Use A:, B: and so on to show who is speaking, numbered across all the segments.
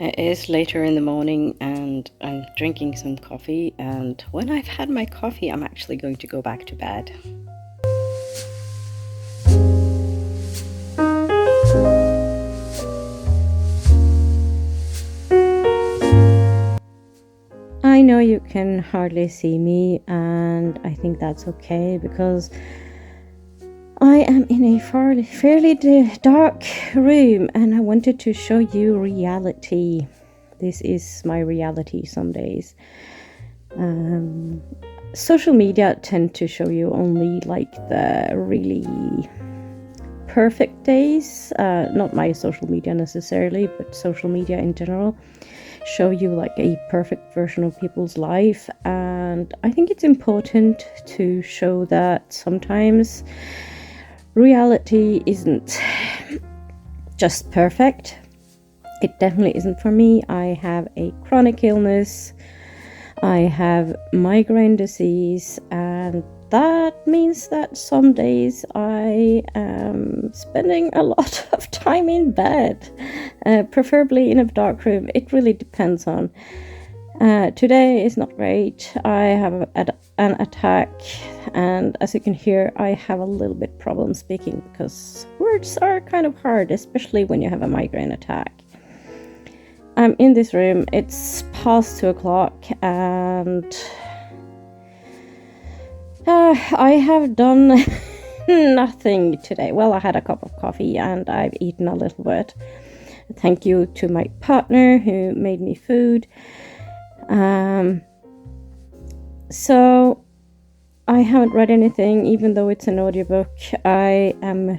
A: It is later in the morning and I'm drinking some coffee, and when I've had my coffee I'm actually going to go back to bed. I know you can hardly see me, and I think that's okay because I am in a fairly dark room and I wanted to show you reality. This is my reality some days. Social media tend to show you only like the really perfect days. Not my social media necessarily, but social media in general show you like a perfect version of people's life. And I think it's important to show that sometimes reality isn't just perfect. It definitely isn't for me. I have a chronic illness. I have migraine disease, and that means that some days I am spending a lot of time in bed, preferably in a dark room. It really depends on. Today is not great. I have an attack, and as you can hear, I have a little bit problem speaking because words are kind of hard, especially when you have a migraine attack. I'm in this room. It's past 2:00, and I have done nothing today. Well, I had a cup of coffee and I've eaten a little bit. Thank you to my partner who made me food. So I haven't read anything, even though it's an audiobook. I am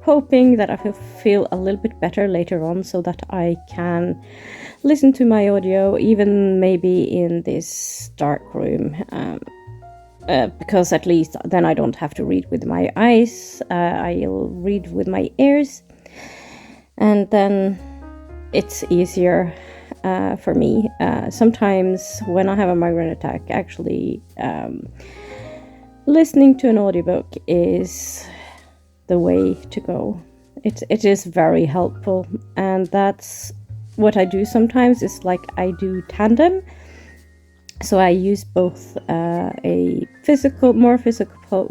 A: hoping that I will feel a little bit better later on so that I can listen to my audio, even maybe in this dark room, because at least then I don't have to read with my eyes. I'll read with my ears, and then it's easier for me. Sometimes when I have a migraine attack, actually listening to an audiobook is the way to go. It is very helpful, and that's what I do sometimes. Is like I do tandem, so I use both a more physical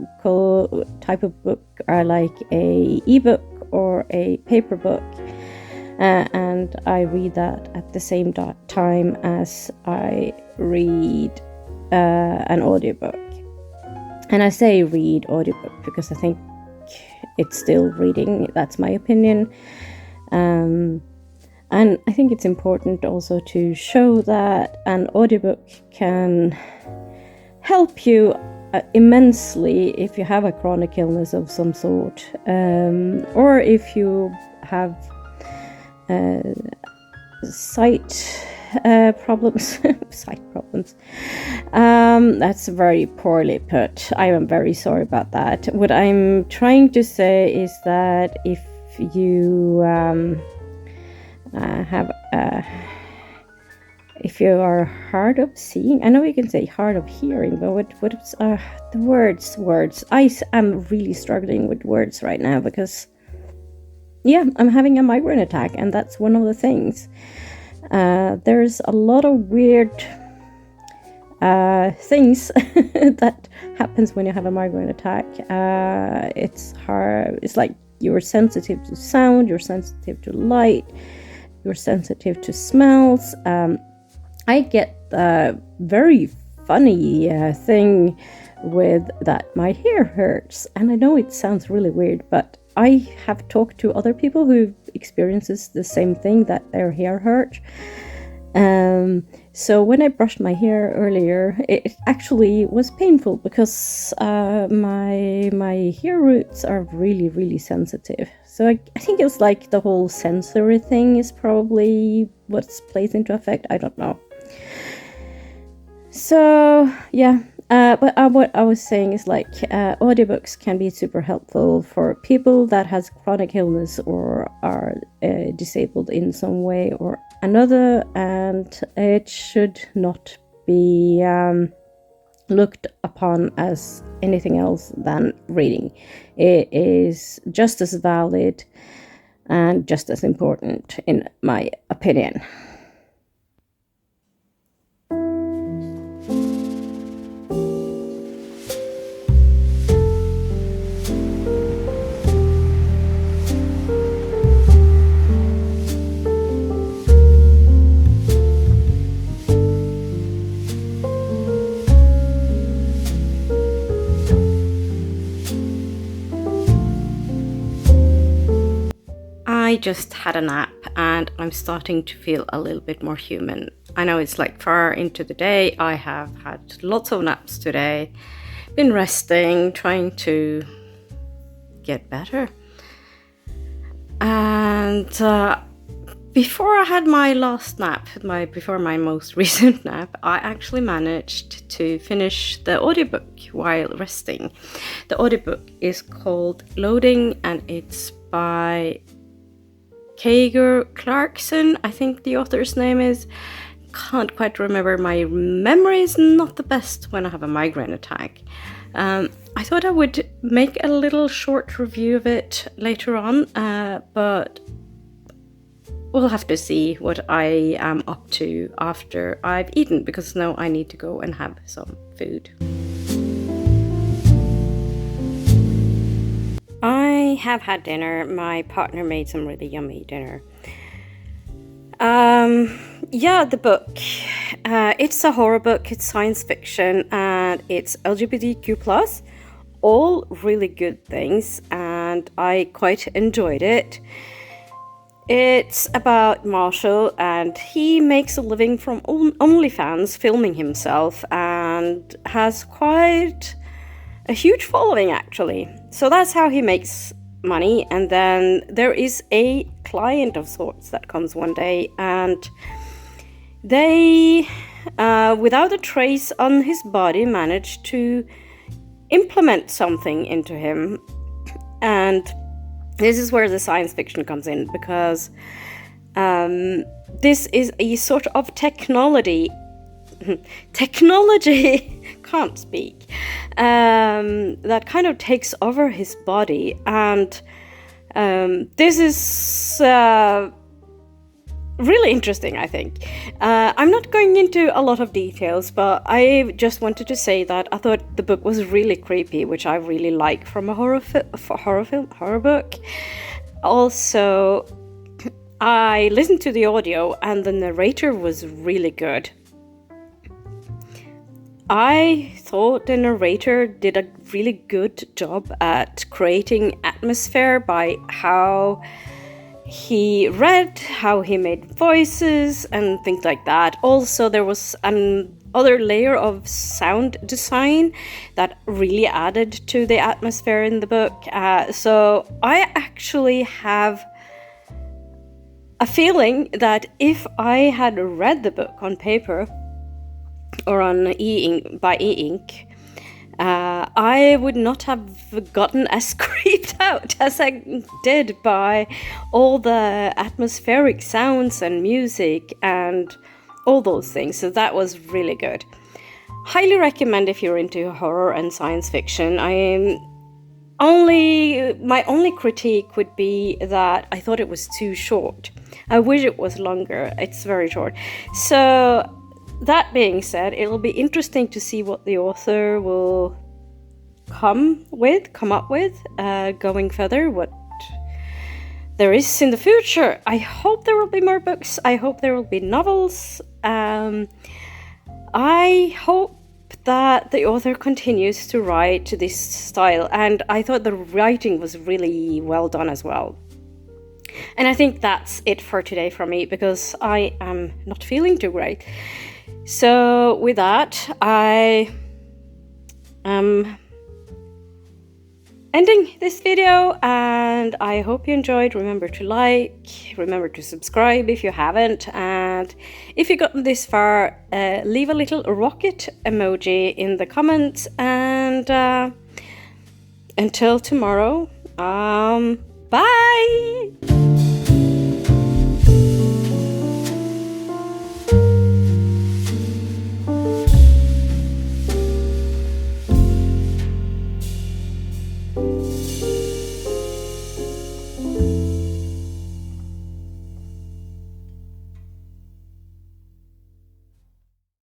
A: type of book, or like a ebook or a paper book, and I read that at the same time as I read an audiobook. And I say read audiobook because I think it's still reading. That's my opinion. And I think it's important also to show that an audiobook can help you immensely if you have a chronic illness of some sort, or if you have sight problems. Sight problems. That's very poorly put. I am very sorry about that. What I'm trying to say is that if you if you are hard of seeing, I know you can say hard of hearing, but what's the words? I am really struggling with words right now because I'm having a migraine attack, and that's one of the things. There's a lot of weird things that happens when you have a migraine attack. It's hard. It's like you're sensitive to sound, you're sensitive to light, you're sensitive to smells. I get a very funny thing with that my hair hurts, and I know it sounds really weird, but I have talked to other people who experiences the same thing, that their hair hurt. So when I brushed my hair earlier, it actually was painful because my hair roots are really, really sensitive. So I think it's like the whole sensory thing is probably what's plays into effect. I don't know. So but what I was saying is like audiobooks can be super helpful for people that has chronic illness or are disabled in some way or another, and it should not be looked upon as anything else than reading. It is just as valid and just as important in my opinion. I just had a nap and I'm starting to feel a little bit more human. I know it's like far into the day. I have had lots of naps today, been resting, trying to get better. And before I had my last nap, before my most recent nap, I actually managed to finish the audiobook while resting. The audiobook is called Loading and it's by Cager Klarxon, I think the author's name is. Can't quite remember. My memory is not the best when I have a migraine attack. I thought I would make a little short review of it later on, but we'll have to see what I am up to after I've eaten, because now I need to go and have some food. I have had dinner. My partner made some really yummy dinner. The book. It's a horror book, it's science fiction, and it's LGBTQ+. All really good things, and I quite enjoyed it. It's about Marshall, and he makes a living from OnlyFans, filming himself, and has quite a huge following actually. So that's how he makes money. And then there is a client of sorts that comes one day, and they, without a trace on his body, manage to implement something into him. And this is where the science fiction comes in, because this is a sort of technology can't speak, that kind of takes over his body. And this is really interesting, I think. I'm not going into a lot of details, but I just wanted to say that I thought the book was really creepy, which I really like from a horror book. Also, I listened to the audio and the narrator was really good. I thought the narrator did a really good job at creating atmosphere by how he read, how he made voices and things like that. Also, there was another layer of sound design that really added to the atmosphere in the book. So I actually have a feeling that if I had read the book on paper or on by e-ink, I would not have gotten as creeped out as I did by all the atmospheric sounds and music and all those things. So that was really good. Highly recommend if you're into horror and science fiction. My only critique would be that I thought it was too short. I wish it was longer. It's very short. So that being said, it'll be interesting to see what the author will come up with going further, what there is in the future. I hope there will be more books. I hope there will be novels. I hope that the author continues to write to this style, and I thought the writing was really well done as well. And I think that's it for today from me, because I am not feeling too great. So with that, I am ending this video, and I hope you enjoyed. Remember to like, remember to subscribe if you haven't, and if you've gotten this far, leave a little rocket emoji in the comments, and until tomorrow, bye!